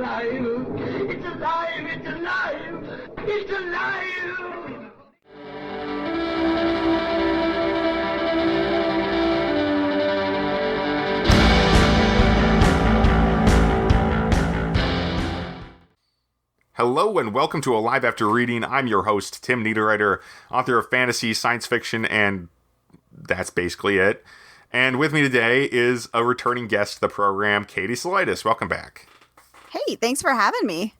alive! It's alive! It's alive! It's alive! Hello and welcome to Alive After Reading. I'm your host, Tim Niederreiter, author of fantasy, science fiction, and that's basically it. And with me today is a returning guest to the program, Katie Salidas. Welcome back. Hey, thanks for having me.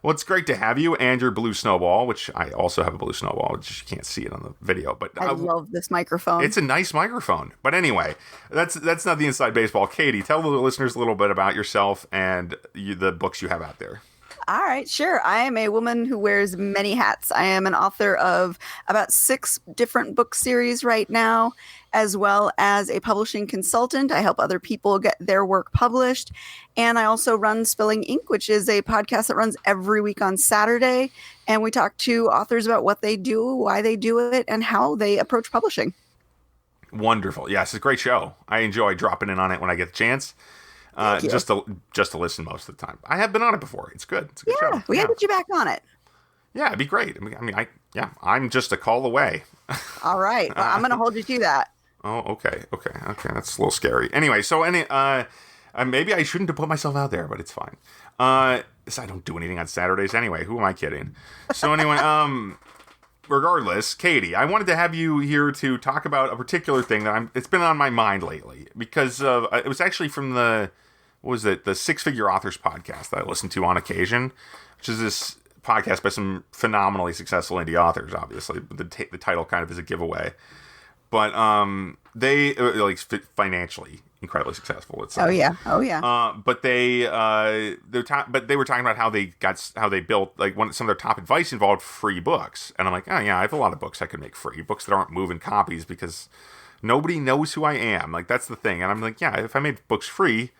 Well, it's great to have you and your blue snowball, which I also have a blue snowball, which you can't see it on the video. But I love this microphone. It's a nice microphone. But anyway, that's not the inside baseball. Katie, tell the listeners a little bit about yourself and the books you have out there. All right, sure. I am a woman who wears many hats. I am an author of about 6 different book series right now, as well as a publishing consultant. I help other people get their work published. And I also run Spilling Ink, which is a podcast that runs every week on Saturday. And we talk to authors about what they do, why they do it, and how they approach publishing. Wonderful. Yes, it's a great show. I enjoy dropping in on it when I get the chance. Just to listen most of the time. I have been on it before. It's good. It's a good show. We gotta get you back on it. Yeah, it'd be great. I'm just a call away. All right. Well, I'm gonna hold you to that. Oh, okay. That's a little scary. Anyway, so maybe I shouldn't have put myself out there, but it's fine. So I don't do anything on Saturdays anyway. Who am I kidding? So anyway, regardless, Katie, I wanted to have you here to talk about a particular thing that it's been on my mind lately because it was actually from the Six Figure Authors podcast that I listen to on occasion, which is this podcast by some phenomenally successful indie authors. Obviously, the title kind of is a giveaway, but they financially incredibly successful. Let's say. Oh yeah. But they were talking about how they built some of their top advice involved free books, and I'm like, oh yeah, I have a lot of books I could make free, books that aren't moving copies because nobody knows who I am. Like that's the thing, and I'm like, yeah, if I made books free,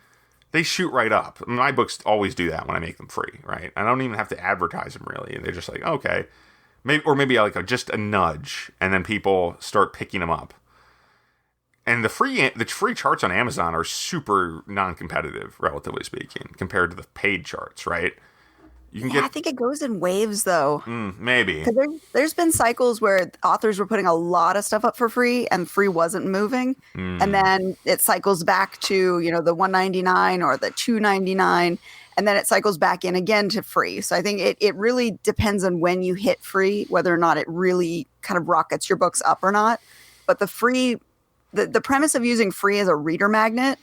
they shoot right up. My books always do that when I make them free, right? I don't even have to advertise them really, and they're just like, okay, maybe just a nudge, and then people start picking them up. And the free charts on Amazon are super non-competitive, relatively speaking, compared to the paid charts, right? I think it goes in waves, though. Maybe. Because there's been cycles where authors were putting a lot of stuff up for free, and free wasn't moving. And then it cycles back to, the $1.99 or the $2.99, and then it cycles back in again to free. So I think it really depends on when you hit free, whether or not it really kind of rockets your books up or not. But the free... The premise of using free as a reader magnet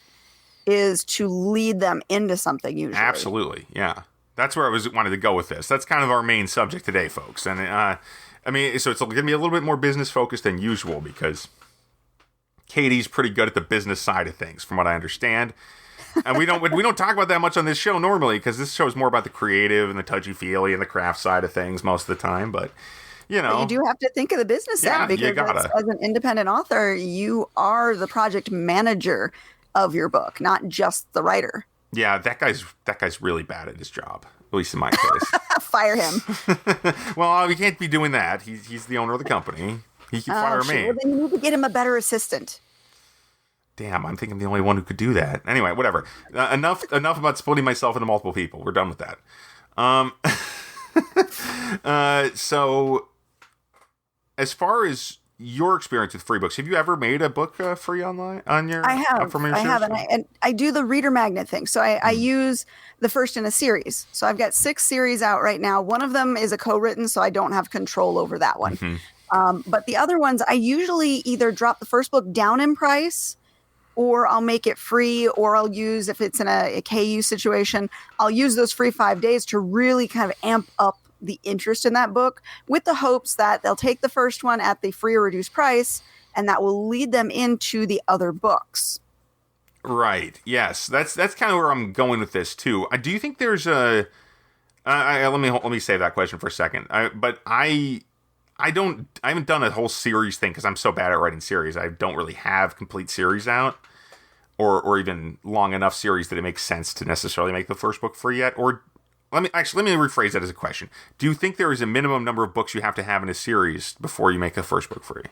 is to lead them into something usually. Absolutely, yeah. That's where I wanted to go with this. That's kind of our main subject today, folks. And so it's going to be a little bit more business focused than usual because Katie's pretty good at the business side of things, from what I understand. And we don't talk about that much on this show normally because this show is more about the creative and the touchy-feely and the craft side of things most of the time, but. But you do have to think of the business end because as an independent author, you are the project manager of your book, not just the writer. Yeah, that guy's really bad at his job, at least in my case. Fire him. Well, we can't be doing that. He's the owner of the company. He can fire me. Well, then you need to get him a better assistant. Damn, I'm thinking I'm the only one who could do that. Anyway, whatever. Enough about splitting myself into multiple people. We're done with that. So, as far as your experience with free books, have you ever made a book free online on your? I have. And I do the reader magnet thing. So I use the first in a series. So I've got 6 series out right now. One of them is a co-written, so I don't have control over that one. But the other ones, I usually either drop the first book down in price, or I'll make it free, or I'll use, if it's in a KU situation, I'll use those free 5 days to really kind of amp up the interest in that book, with the hopes that they'll take the first one at the free or reduced price, and that will lead them into the other books. Right. Yes. That's kind of where I'm going with this too. Do you think there's a? Let me save that question for a second. I haven't done a whole series thing because I'm so bad at writing series. I don't really have complete series out, or even long enough series that it makes sense to necessarily make the first book free yet. Or let me rephrase that as a question. Do you think there is a minimum number of books you have to have in a series before you make the first book free?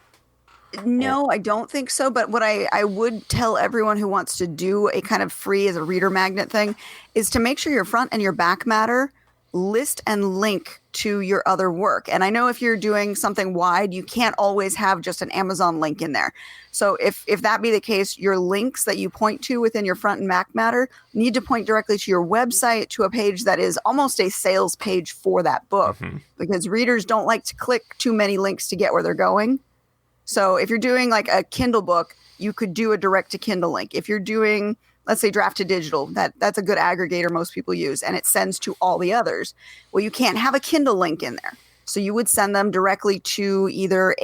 No, I don't think so. But what I would tell everyone who wants to do a kind of free as a reader magnet thing is to make sure your front and your back matter list and link to your other work. And I know if you're doing something wide, you can't always have just an Amazon link in there. So if that be the case, your links that you point to within your front and back matter need to point directly to your website, to a page that is almost a sales page for that book, because readers don't like to click too many links to get where they're going. So if you're doing like a Kindle book, you could do a direct to Kindle link. If you're doing, let's say, draft to digital, that's a good aggregator most people use, and it sends to all the others. Well, you can't have a Kindle link in there. So you would send them directly to either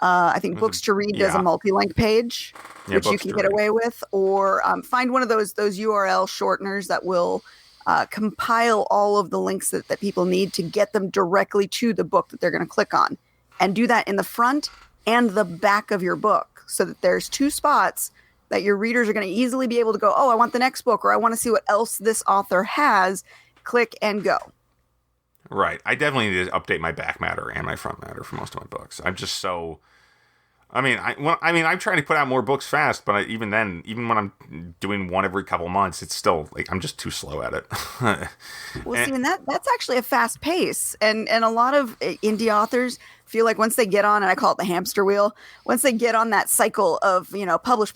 I think Books to Read does a multi-link page, which you can get away with, or find one of those URL shorteners that will compile all of the links that people need to get them directly to the book that they're going to click on. And do that in the front and the back of your book, so that there's two spots that your readers are going to easily be able to go, oh, I want the next book, or I want to see what else this author has. Click and go. Right. I definitely need to update my back matter and my front matter for most of my books. I'm just so... I'm trying to put out more books fast, but even when I'm doing one every couple months, it's still like I'm just too slow at it. Well, see, and that's actually a fast pace, and a lot of indie authors feel like once they get on, and I call it the hamster wheel, once they get on that cycle of publish,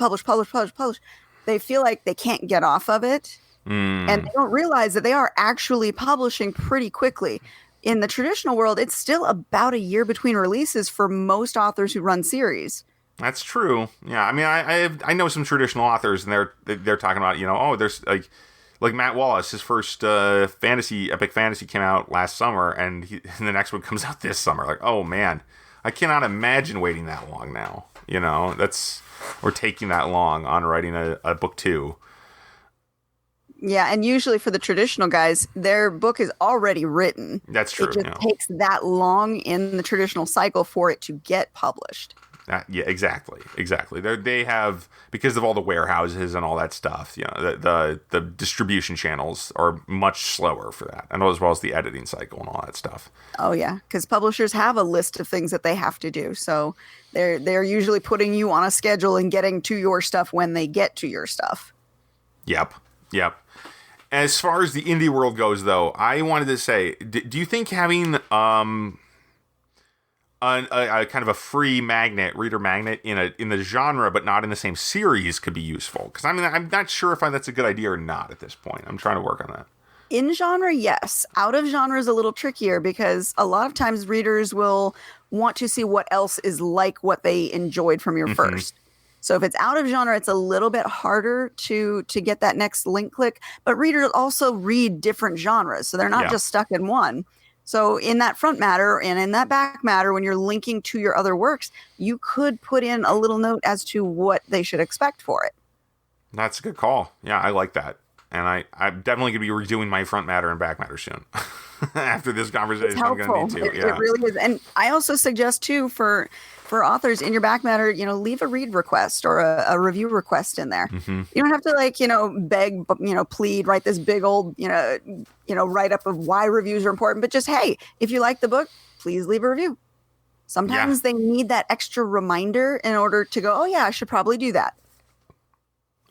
they feel like they can't get off of it, and they don't realize that they are actually publishing pretty quickly. In the traditional world, it's still about a year between releases for most authors who run series. That's true. Yeah, I mean, I know some traditional authors, and they're talking about there's like Matt Wallace, his first epic fantasy came out last summer, and the next one comes out this summer. Like, oh man, I cannot imagine waiting that long now. Or taking that long on writing a book 2. Yeah, and usually for the traditional guys, their book is already written. That's true. It just takes that long in the traditional cycle for it to get published. Yeah, exactly. They have, because of all the warehouses and all that stuff, the distribution channels are much slower for that, and as well as the editing cycle and all that stuff. Oh yeah, because publishers have a list of things that they have to do, so they're usually putting you on a schedule and getting to your stuff when they get to your stuff. Yep. As far as the indie world goes, though, I wanted to say, do you think having a kind of a free reader magnet in the genre, but not in the same series, could be useful? Because I'm not sure if that's a good idea or not at this point. I'm trying to work on that. In genre, yes. Out of genre is a little trickier, because a lot of times readers will want to see what else is like what they enjoyed from your first. So if it's out of genre, it's a little bit harder to get that next link click. But readers also read different genres, so they're not just stuck in one. So in that front matter and in that back matter, when you're linking to your other works, you could put in a little note as to what they should expect for it. That's a good call. Yeah, I like that. And I'm definitely going to be redoing my front matter and back matter soon. After this conversation, I'm going to need to. Yeah. It really is. And I also suggest, too, for authors in your back matter, leave a read request or a review request in there. You don't have to beg, plead, write this big old, write up of why reviews are important. But just, hey, if you like the book, please leave a review. Sometimes they need that extra reminder in order to go, oh, yeah, I should probably do that.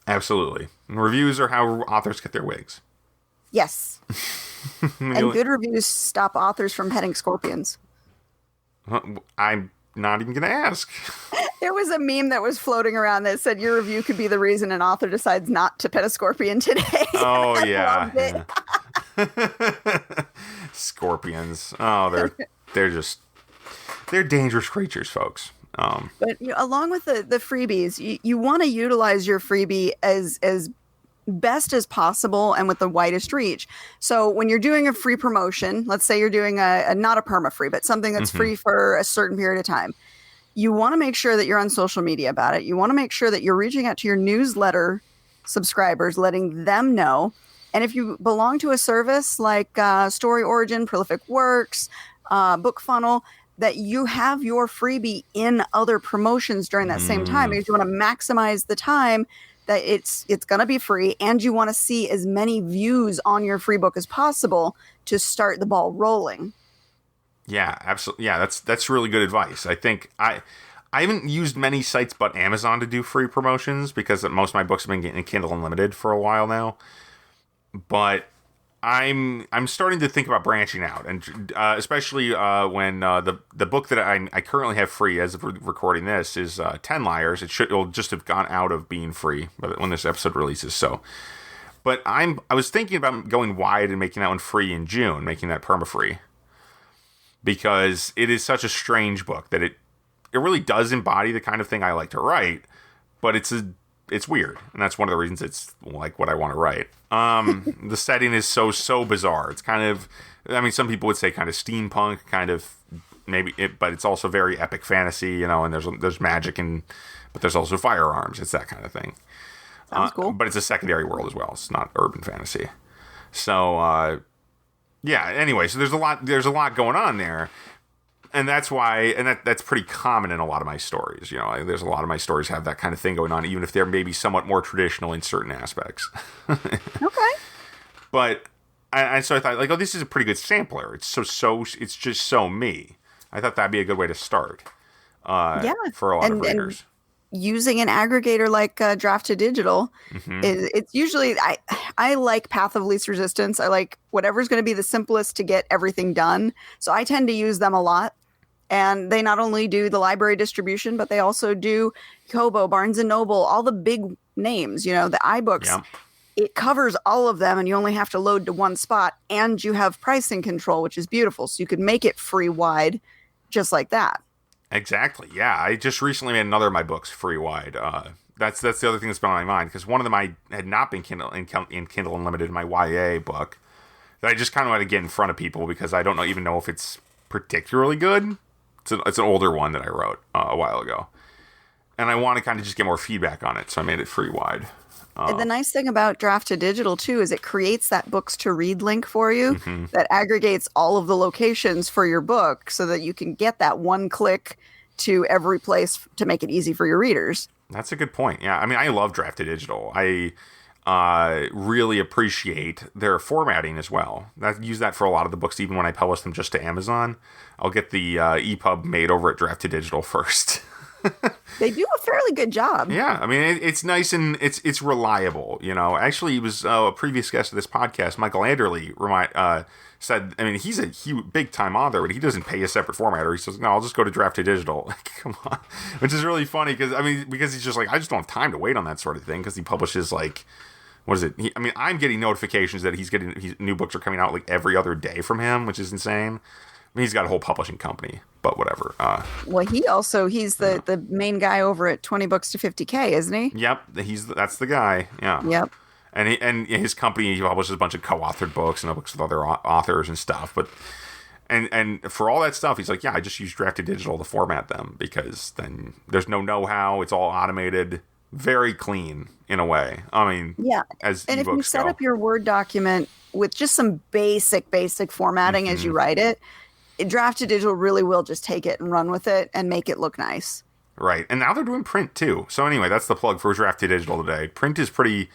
Absolutely. And reviews are how authors get their wigs. Yes. And good reviews stop authors from petting scorpions. I'm not even going to ask. There was a meme that was floating around that said your review could be the reason an author decides not to pet a scorpion today. Oh, yeah. Scorpions. Oh, they're dangerous creatures, folks. But along with the freebies, you want to utilize your freebie as best as possible and with the widest reach. So when you're doing a free promotion, let's say you're doing a not a perma free, but something that's free for a certain period of time, you want to make sure that you're on social media about it. You want to make sure that you're reaching out to your newsletter subscribers, letting them know. And if you belong to a service like Story Origin, Prolific Works, Book Funnel, that you have your freebie in other promotions during that same time, because you want to maximize the time that it's going to be free, and you want to see as many views on your free book as possible to start the ball rolling. Yeah, absolutely. Yeah, that's really good advice. I think I haven't used many sites but Amazon to do free promotions because most of my books have been getting Kindle Unlimited for a while now. But I'm starting to think about branching out, and especially when the book that I currently have free as of recording this is 10 Liars. It'll just have gone out of being free when this episode releases. So, but I was thinking about going wide and making that one free in June, making that perma-free, because it is such a strange book that it really does embody the kind of thing I like to write, but it's weird, and that's one of the reasons it's like what I want to write. The setting is so bizarre. It's kind of, I mean, some people would say kind of steampunk, kind of but it's also very epic fantasy, and there's magic but there's also firearms. It's that kind of thing. Sounds cool. But it's a secondary world as well. It's not urban fantasy. So yeah. Anyway, so there's a lot going on there. And that's why, that's pretty common in a lot of my stories. There's a lot of my stories have that kind of thing going on, even if they're maybe somewhat more traditional in certain aspects. Okay. But, so I thought, this is a pretty good sampler. It's it's just so me. I thought that'd be a good way to start. For a lot of readers. And using an aggregator like Draft to Digital, it's usually, I like path of least resistance. I like whatever's going to be the simplest to get everything done. So I tend to use them a lot. And they not only do the library distribution, but they also do Kobo, Barnes & Noble, all the big names, the iBooks. Yeah. It covers all of them, and you only have to load to one spot, and you have pricing control, which is beautiful. So you could make it free wide just like that. Exactly. Yeah. I just recently made another of my books free wide. That's the other thing that's been on my mind, because one of them I had not been in Kindle Unlimited, my YA book, that I just kind of want to get in front of people because I don't even know if it's particularly good. It's an older one that I wrote a while ago, and I want to kind of just get more feedback on it, so I made it free wide. The nice thing about Draft to Digital too is it creates that books to read link for you that aggregates all of the locations for your book, so that you can get that one click to every place to make it easy for your readers. That's a good point. Yeah, I mean, I love Draft to Digital. I really appreciate their formatting as well. I use that for a lot of the books, even when I publish them just to Amazon. I'll get the EPUB made over at Draft to Digital first. They do a fairly good job. Yeah, I mean, it's nice and it's reliable. Actually, he was a previous guest of this podcast, Michael Anderley, said, I mean, he's a big time author, but he doesn't pay a separate formatter. He says, no, I'll just go to Draft to Digital. Like, come on. Which is really funny because he's just like, I just don't have time to wait on that sort of thing, because he publishes what is it? I'm getting notifications that his new books are coming out every other day from him, which is insane. I mean, he's got a whole publishing company, but whatever. Well, he's the main guy over at 20 Books to 50K, isn't he? Yep, that's the guy. Yeah. Yep. And his company, he publishes a bunch of co-authored books and books with other authors and stuff. But and for all that stuff, he's like, yeah, I just use Draft to Digital to format them, because then there's no know-how. It's all automated, very clean in a way. I mean, yeah. And if you set up your Word document with just some basic formatting as you write it, Draft to Digital really will just take it and run with it and make it look nice. Right. And now they're doing print too. So anyway, that's the plug for Draft to Digital today. Print is pretty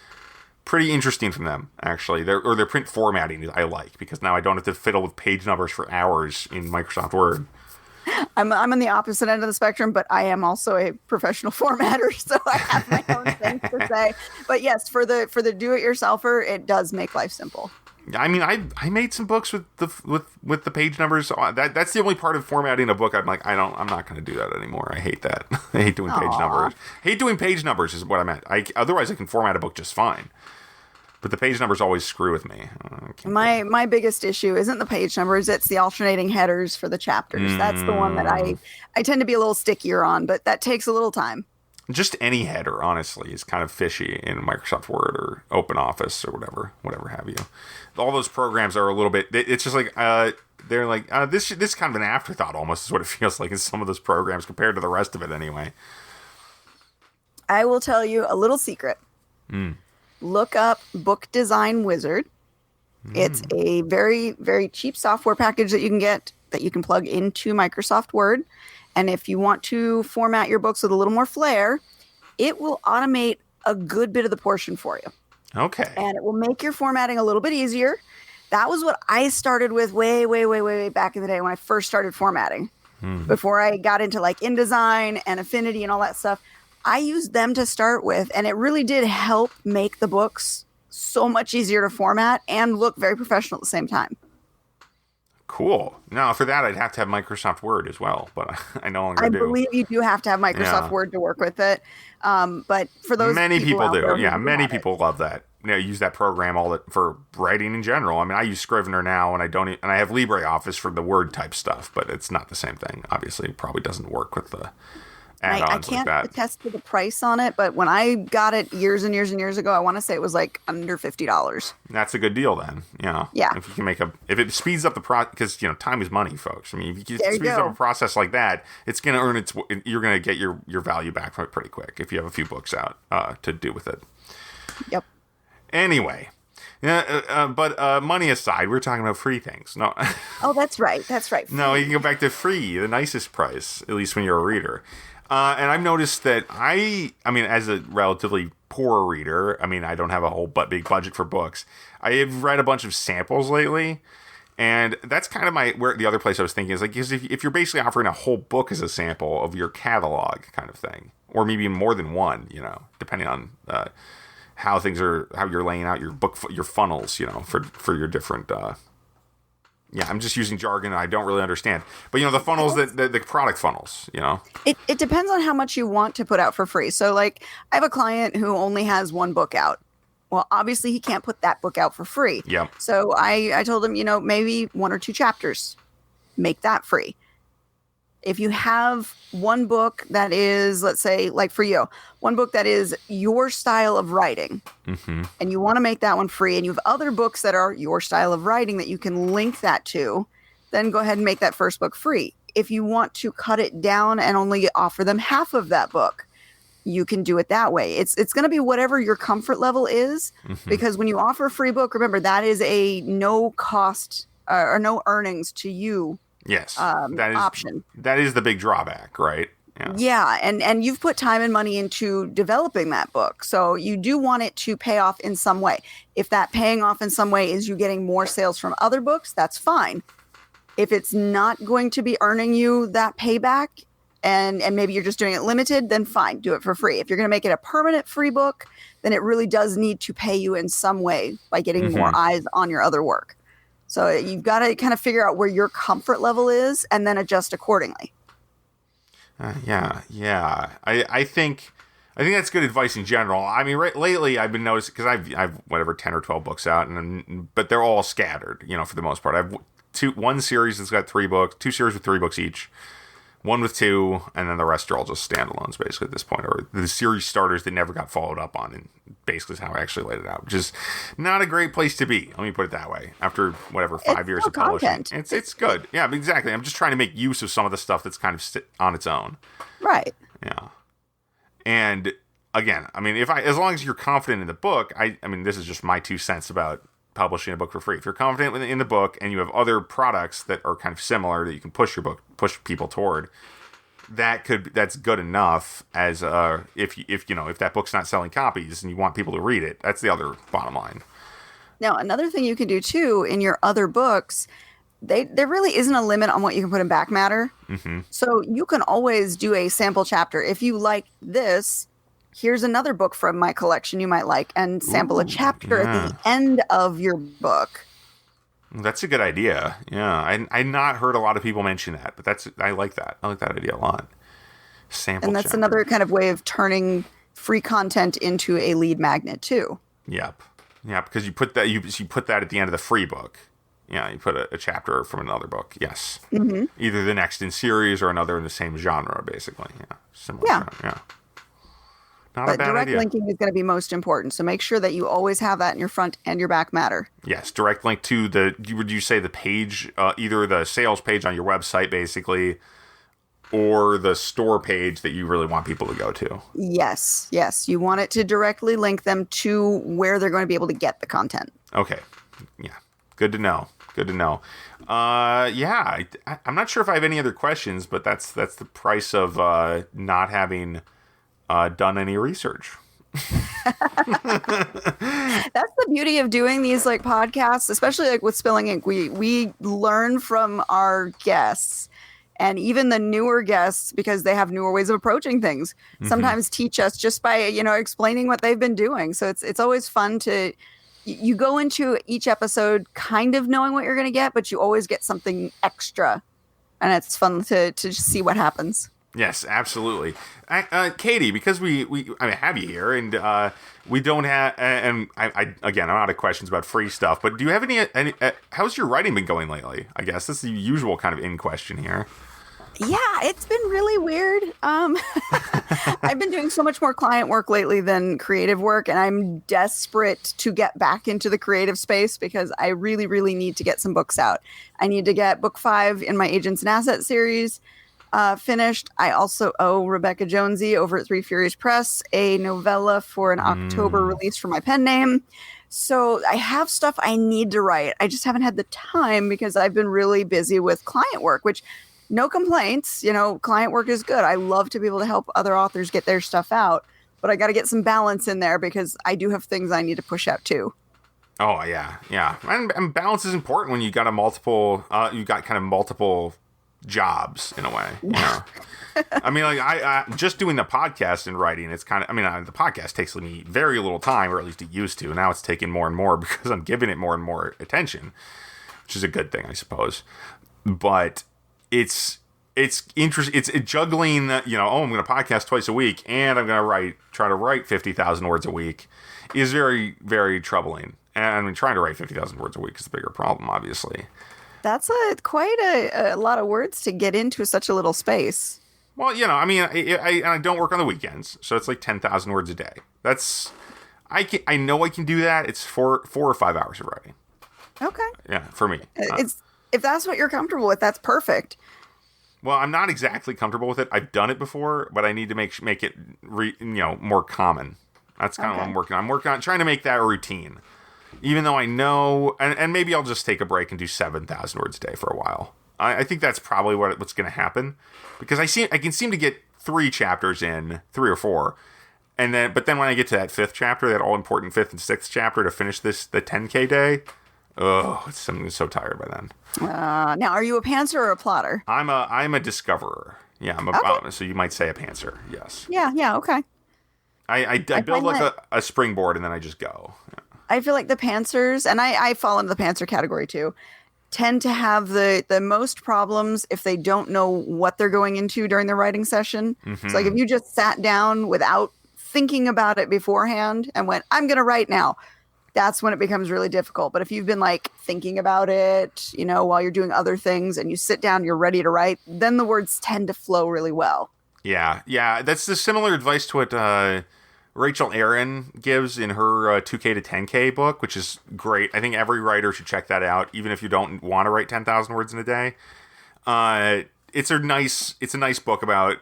interesting from them, actually. Their print formatting I like, because now I don't have to fiddle with page numbers for hours in Microsoft Word. I'm on the opposite end of the spectrum, but I am also a professional formatter, so I have my own things to say. But yes, for the do-it-yourselfer, it does make life simple. I mean, I made some books with the page numbers. That's the only part of formatting a book I'm like, I'm not going to do that anymore. I hate that. I hate doing page numbers. Hate doing page numbers is what I meant. Otherwise, I can format a book just fine. But the page numbers always screw with me. My biggest issue isn't the page numbers; it's the alternating headers for the chapters. That's the one that I tend to be a little stickier on, but that takes a little time. Just any header, honestly, is kind of fishy in Microsoft Word or OpenOffice or whatever have you. All those programs are a little bit. It's just like they're like this is kind of an afterthought almost, is what it feels like in some of those programs compared to the rest of it. Anyway, I will tell you a little secret. Look up Book Design Wizard. It's a very, very cheap software package that you can get, that you can plug into Microsoft Word. And if you want to format your books with a little more flair, it will automate a good bit of the portion for you. Okay. And it will make your formatting a little bit easier. That was what I started with way, way, way, way, way back in the day when I first started formatting. before I got into like InDesign and Affinity and all that stuff. I used them to start with, and it really did help make the books so much easier to format and look very professional at the same time. Cool. Now, for that, I'd have to have Microsoft Word as well, but I no longer do. I believe you do have to have Microsoft Word to work with it. But for those many people do. Yeah, many have people love that. Use that program for writing in general. I mean, I use Scrivener now, and I have LibreOffice for the Word type stuff, but it's not the same thing. Obviously, it probably doesn't work with the add-ons I can't like that. attest to the price on it, but when I got it years and years and years ago, I want to say it was like under $50. That's a good deal then. Yeah. If you can if it speeds up the process, because time is money, folks. I mean, if you there speeds up a process like that, it's going to you're going to get your value back from it pretty quick if you have a few books out to do with it. Yep. Anyway. But money aside, we're talking about free things. No. Oh, that's right. That's right. No, you can go back to free, the nicest price, at least when you're a reader. And I've noticed that I mean, as a relatively poor reader, I mean, I don't have a whole big budget for books. I have read a bunch of samples lately, and that's kind of where the other place I was thinking is like, because if you're basically offering a whole book as a sample of your catalog kind of thing, or maybe more than one, depending on how you're laying out your funnels, for your different. I'm just using jargon I don't really understand. But, the funnels, the product funnels, It depends on how much you want to put out for free. So, like, I have a client who only has one book out. Well, obviously, he can't put that book out for free. Yep. So I told him, maybe 1 or 2 chapters, make that free. If you have one book that is, let's say, like for you, one book that is your style of writing, and you want to make that one free, and you have other books that are your style of writing that you can link that to, then go ahead and make that first book free. If you want to cut it down and only offer them half of that book, you can do it that way. It's going to be whatever your comfort level is, because when you offer a free book, remember, that is a no cost or no earnings to you. Yes, option. That is the big drawback, right? Yeah, and you've put time and money into developing that book, so you do want it to pay off in some way. If that paying off in some way is you getting more sales from other books, that's fine. If it's not going to be earning you that payback, and maybe you're just doing it limited, then fine, do it for free. If you're going to make it a permanent free book, then it really does need to pay you in some way by getting more eyes on your other work. So you've got to kind of figure out where your comfort level is and then adjust accordingly. I think that's good advice in general. I mean, lately I've been noticing, because I've whatever 10 or 12 books out, but they're all scattered, for the most part. I've one series that's got 3 books, 2 series with 3 books each, one with 2, and then the rest are all just standalones basically at this point, or the series starters that never got followed up on, and basically is how I actually laid it out, which is not a great place to be. Let me put it that way. After whatever 5 years of publishing, it's good. Yeah, exactly. I'm just trying to make use of some of the stuff that's kind of on its own. Right. Yeah. And again, I mean, as long as you're confident in the book, I mean, this is just my 2 cents about publishing a book for free. If you're confident in the book and you have other products that are kind of similar that you can push people toward, that's good enough. As if that book's not selling copies and you want people to read it, that's the other bottom line. Now, another thing you can do too in your other books, there really isn't a limit on what you can put in back matter. So you can always do a sample chapter. If you like this, here's another book from my collection you might like, and sample a chapter at the end of your book. That's a good idea. Yeah, I not heard a lot of people mention that, but I like that. I like that idea a lot. Sample, and that's another kind of way of turning free content into a lead magnet too. Yep. Yeah, because you put that at the end of the free book. Yeah, you put a chapter from another book. Yes. Either the next in series or another in the same genre, basically. Yeah. Similar. Yeah. Genre. Yeah. But direct linking is going to be most important. So make sure that you always have that in your front and your back matter. Yes, direct link to would you say the page, either the sales page on your website, basically, or the store page that you really want people to go to? Yes. You want it to directly link them to where they're going to be able to get the content. Okay. Yeah. Good to know. I'm not sure if I have any other questions, but that's the price of not having done any research. That's the beauty of doing these like podcasts, especially like with Spilling Ink. We learn from our guests, And even the newer guests, because they have newer ways of approaching things, sometimes teach us just by, explaining what they've been doing. So it's always fun to, you go into each episode kind of knowing what you're going to get, but you always get something extra. And it's fun to just see what happens. Yes, absolutely. Katie, because we have you here, and we don't have, and I'm out of questions about free stuff, but do you have any how's your writing been going lately? I guess that's the usual kind of in question here. Yeah, it's been really weird. I've been doing so much more client work lately than creative work, and I'm desperate to get back into the creative space because I really, really need to get some books out. I need to get book 5 in my Agents and Assets series finished. I also owe Rebecca Jonesy over at Three Furious Press a novella for an October release for my pen name. So I have stuff I need to write. I just haven't had the time because I've been really busy with client work, which no complaints. Client work is good. I love to be able to help other authors get their stuff out, but I got to get some balance in there because I do have things I need to push out too. Oh yeah. And balance is important when you got multiple jobs in a way. I mean, like I just doing the podcast and writing. It's kind of, the podcast takes me very little time, or at least it used to. Now it's taking more and more because I'm giving it more and more attention, which is a good thing, I suppose. But it's interesting. It's juggling. I'm going to podcast twice a week, and I'm going to try to write 50,000 words a week is very, very troubling. And trying to write 50,000 words a week is the bigger problem, obviously. That's quite a lot of words to get into such a little space. Well, I don't work on the weekends, so it's like 10,000 words a day. I know I can do that. It's 4 or 5 hours of writing. Okay. Yeah, for me. If that's what you're comfortable with, that's perfect. Well, I'm not exactly comfortable with it. I've done it before, but I need to make it more common. That's kind of what I'm working on. I'm working on trying to make that a routine. Even though I know, and maybe I'll just take a break and do 7,000 words a day for a while. I think that's probably what's going to happen, because I can seem to get 3 chapters in, 3 or 4, but then when I get to that 5th chapter, that all important 5th and 6th chapter to finish the 10K day, I'm so tired by then. Now, are you a pantser or a plotter? I'm a discoverer. Yeah, so you might say a pantser. Yes. Yeah. Okay. I build like a springboard and then I just go. Yeah. I feel like the pantsers, and I fall into the pantser category too, tend to have the most problems if they don't know what they're going into during the writing session. Mm-hmm. So like if you just sat down without thinking about it beforehand and went, I'm going to write now, that's when it becomes really difficult. But if you've been like thinking about it, while you're doing other things and you sit down, you're ready to write, then the words tend to flow really well. Yeah. That's the similar advice to what Rachel Aaron gives in her 2K to 10K book, which is great. I think every writer should check that out, even if you don't want to write 10,000 words in a day. It's a nice book about,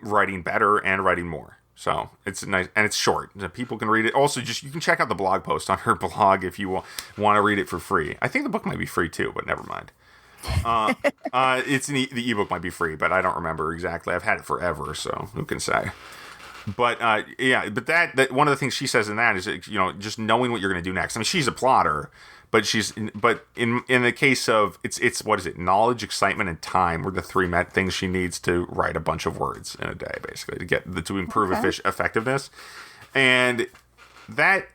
writing better and writing more. So it's nice, and it's short. People can read it. Also, you can check out the blog post on her blog if you want to read it for free. I think the book might be free too, but never mind. The ebook might be free, but I don't remember exactly. I've had it forever, so who can say? But that one of the things she says in that is, just knowing what you're going to do next. I mean, she's a plotter, but in the case of it's what is it? Knowledge, excitement, and time were the 3 things she needs to write a bunch of words in a day, basically, to improve effectiveness. And but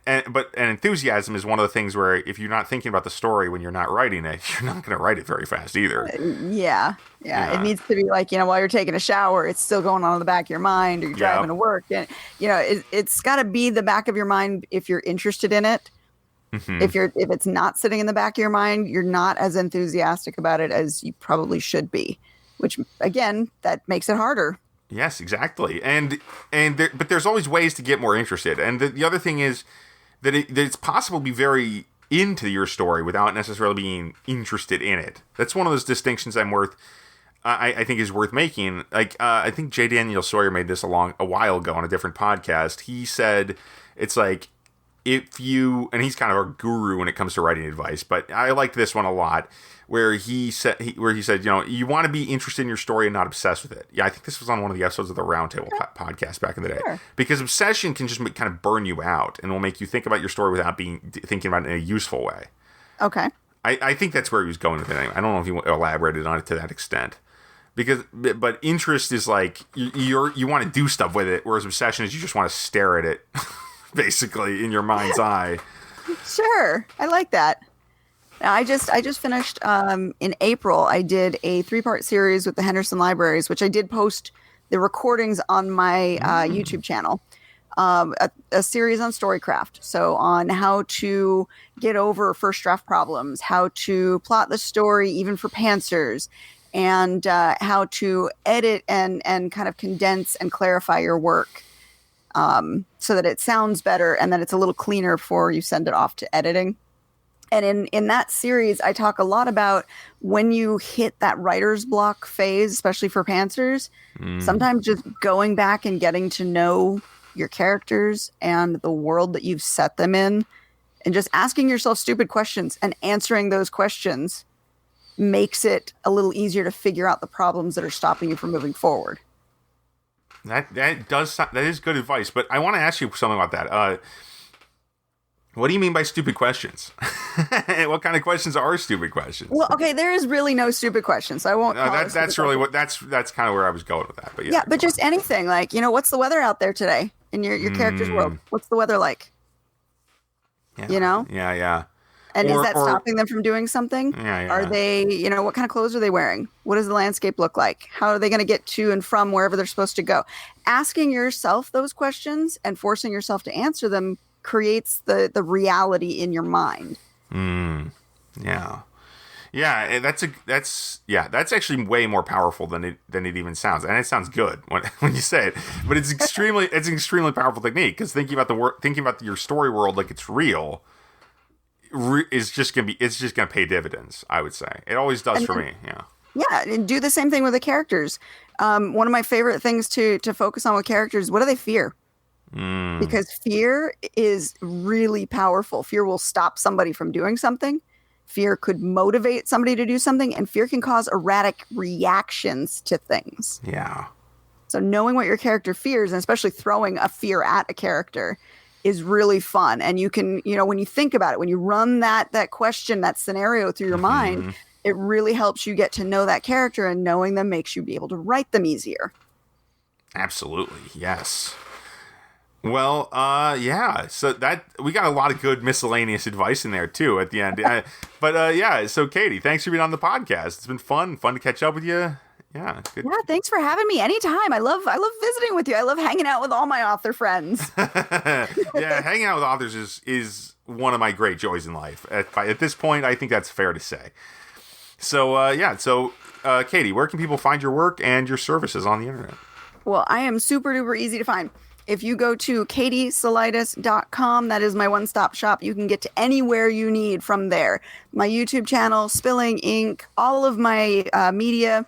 enthusiasm is one of the things where if you're not thinking about the story when you're not writing it, you're not going to write it very fast either. Yeah. It needs to be like, while you're taking a shower, it's still going on in the back of your mind, or you're driving to work. And, it's got to be the back of your mind if you're interested in it. Mm-hmm. If it's not sitting in the back of your mind, you're not as enthusiastic about it as you probably should be, which, again, that makes it harder. Yes, exactly. But there's always ways to get more interested. And the other thing is that it's possible to be very into your story without necessarily being interested in it. That's one of those distinctions I think is worth making. Like, I think J. Daniel Sawyer made this a while ago on a different podcast. He said, it's like, and he's kind of a guru when it comes to writing advice, but I like this one a lot, where he said, you want to be interested in your story and not obsessed with it. Yeah, I think this was on one of the episodes of the Roundtable podcast back in the day. Sure. Because obsession can just kind of burn you out and will make you think about your story without thinking about it in a useful way. Okay. I think that's where he was going with it. I don't know if he elaborated on it to that extent. But interest is like you want to do stuff with it, whereas obsession is you just want to stare at it, basically in your mind's eye. Sure, I like that. Now, I just finished in April. I did a 3-part series with the Henderson Libraries, which I did post the recordings on my YouTube channel. A series on storycraft, so on how to get over first draft problems, how to plot the story even for pantsers, and how to edit and kind of condense and clarify your work so that it sounds better and that it's a little cleaner before you send it off to editing. And in that series, I talk a lot about when you hit that writer's block phase, especially for pantsers, sometimes just going back and getting to know your characters and the world that you've set them in, and just asking yourself stupid questions and answering those questions makes it a little easier to figure out the problems that are stopping you from moving forward. That is good advice, but I want to ask you something about that. What do you mean by stupid questions? What kind of questions are stupid questions? Well, okay, there is really no stupid questions. So I won't. That's really what that's kind of where I was going with that. But yeah, but just anything like, what's the weather out there today in your character's world? What's the weather like? Yeah. Yeah. And is that stopping them from doing something? Yeah. Are they, what kind of clothes are they wearing? What does the landscape look like? How are they going to get to and from wherever they're supposed to go? Asking yourself those questions and forcing yourself to answer them creates the reality in your mind. Yeah. That's actually way more powerful than it even sounds, and it sounds good when you say it. But it's an extremely powerful technique, because thinking about your story world like it's real is just gonna pay dividends. I would say it always does for me. Yeah, and do the same thing with the characters. One of my favorite things to focus on with characters: what do they fear? Because fear is really powerful. Fear will stop somebody from doing something. Fear could motivate somebody to do something, and fear can cause erratic reactions to things. Yeah. So knowing what your character fears, and especially throwing a fear at a character, is really fun. And you can, when you think about it, when you run that question, that scenario through your mind, it really helps you get to know that character, and knowing them makes you be able to write them easier. Absolutely. Yes. Well, yeah. So that we got a lot of good miscellaneous advice in there too at the end. So Katie, thanks for being on the podcast. It's been fun to catch up with you. Yeah. Good. Yeah. Thanks for having me anytime. I love visiting with you. I love hanging out with all my author friends. Yeah. Hanging out with authors is one of my great joys in life. At this point, I think that's fair to say. So, Katie, where can people find your work and your services on the internet? Well, I am super duper easy to find. If you go to katiesalidas.com, that is my one-stop shop. You can get to anywhere you need from there. My YouTube channel, Spilling Ink, all of my media,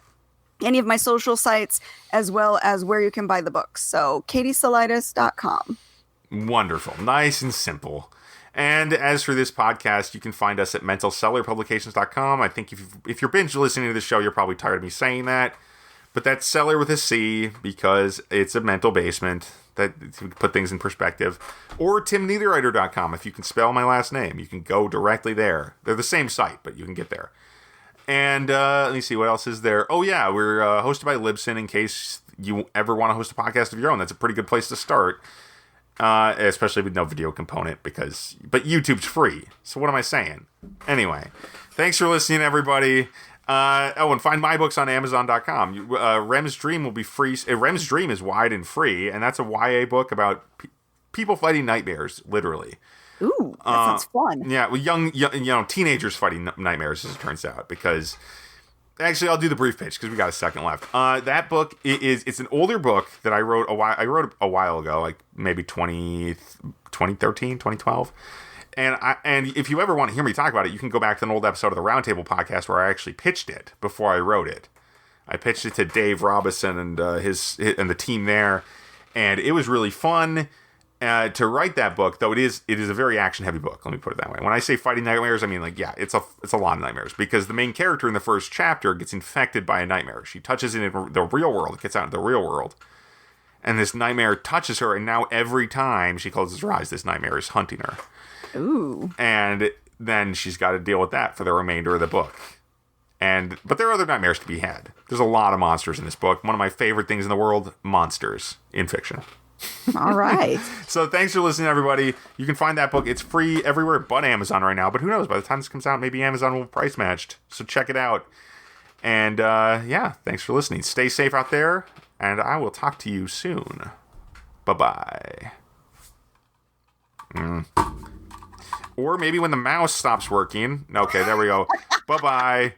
any of my social sites, as well as where you can buy the books. So katiesalidas.com. Wonderful. Nice and simple. And as for this podcast, you can find us at mentalcellarpublications.com. I think if you're binge listening to the show, you're probably tired of me saying that. But that's cellar with a C, because it's a mental basement that to put things in perspective. Or timneitherwriter.com. If you can spell my last name, you can go directly there. They're the same site, but you can get there. And let me see, what else is there? Oh, yeah, we're hosted by Libsyn. In case you ever want to host a podcast of your own, that's a pretty good place to start. Especially with no video component, but YouTube's free. So what am I saying? Anyway, thanks for listening, everybody. And find my books on Amazon.com. Rem's Dream will be free. Rem's Dream is wide and free, and that's a YA book about people fighting nightmares, literally. Ooh, that sounds fun. Yeah, well, young, teenagers fighting nightmares, as it turns out. Because actually, I'll do the brief pitch because we got a second left. That book it's an older book that I wrote a while ago, like maybe 2013, 2012. And if you ever want to hear me talk about it, you can go back to an old episode of the Roundtable podcast where I actually pitched it before I wrote it. I pitched it to Dave Robison and the team there, and it was really fun to write that book. Though it is a very action heavy book. Let me put it that way. When I say fighting nightmares, I mean it's a lot of nightmares, because the main character in the first chapter gets infected by a nightmare. She touches it in the real world, gets out into the real world, and this nightmare touches her, and now every time she closes her eyes, this nightmare is hunting her. Ooh. And then she's got to deal with that for the remainder of the book. But there are other nightmares to be had. There's a lot of monsters in this book. One of my favorite things in the world, monsters in fiction. All right. So thanks for listening, everybody. You can find that book. It's free everywhere but Amazon right now. But who knows? By the time this comes out, maybe Amazon will price matched. So check it out. And yeah, thanks for listening. Stay safe out there. And I will talk to you soon. Bye-bye. Or maybe when the mouse stops working. Okay, there we go. Bye-bye.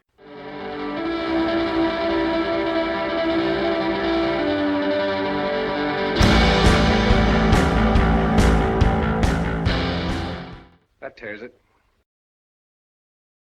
That tears it.